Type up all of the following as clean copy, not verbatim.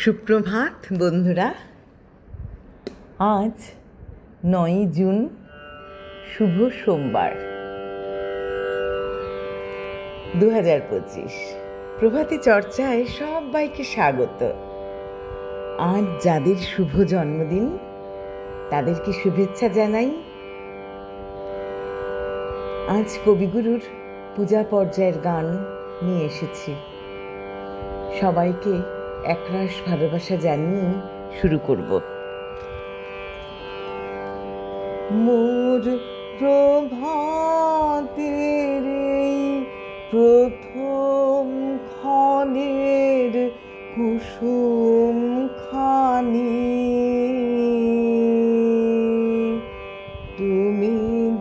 সুপ্রভাত বন্ধুরা। আজ 9ই জুন, শুভ সোমবার 2025। প্রভাতী চর্চায় সবাইকে স্বাগত। আজ যাদের শুভ জন্মদিন তাদেরকে শুভেচ্ছা জানাই। আজ কবিগুরুর পূজা পর্যায়ের গান নিয়ে এসেছি। সবাইকে একরাশ ভালোবাসা জানিয়ে শুরু করব। মোর প্রভাতের এই প্রথম ক্ষণের কুসুম খানি, তুমি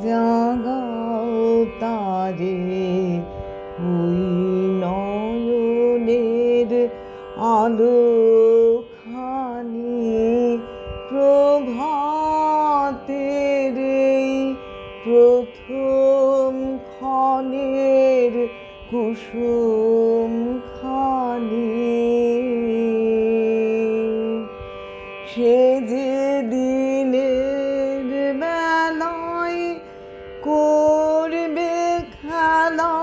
জাগাও তারে ওই নয়নের আলোখানি। প্রভাতের এই প্রথম ক্ষণের কুসুম খানি, সে যে দিনের বেলায় করবে খেলা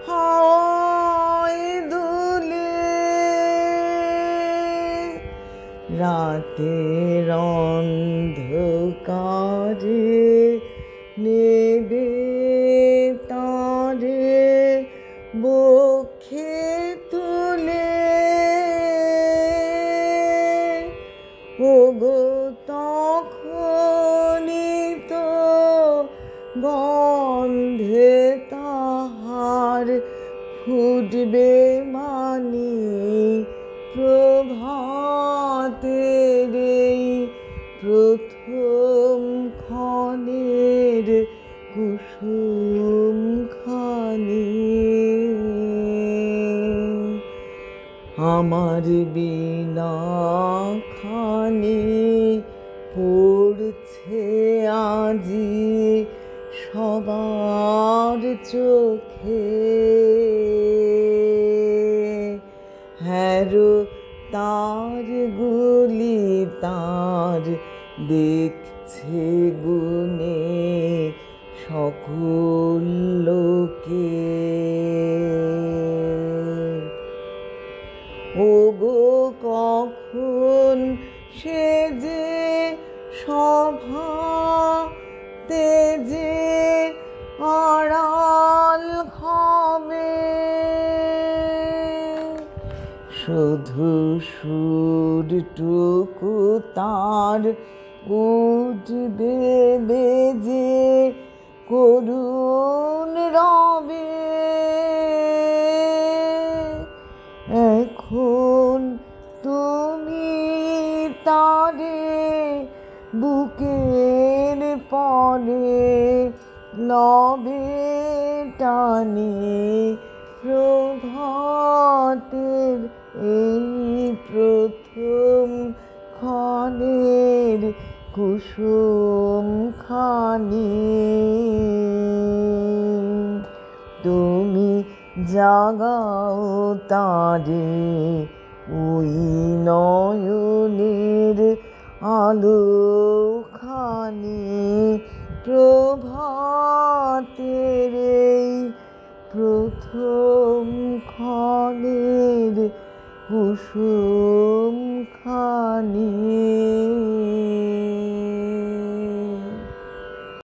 হাওয়ায় দুলে, রাতের অন্ধকারে নেবে তারে বক্ষে তুলে। ওগো তখনই তো গন্ধে তাহার ফুটবে মানি, প্রভাতের এই প্রথম ক্ষণের কুসুম খানি। আমার বিনা খানি পড়ছে আজি সবার চোখে, হ্যারো তার গুলি তার দেখছে গুনে সকল লোকে। ওগো কখন সে যে সভাতে যে আড়াল হবে, শুধু সুরটুকু তার উঠবে বেজে করুণ রবে। এখন তুমি তারে বুকের পরে লবে টানে, প্রভাতের এই প্রথম ক্ষণের কুসুম খানি, তুমি জাগাও তারে ওই নয়নের আলোখানি, প্রভাতের এই প্রথম ক্ষণের কুসুম খানি।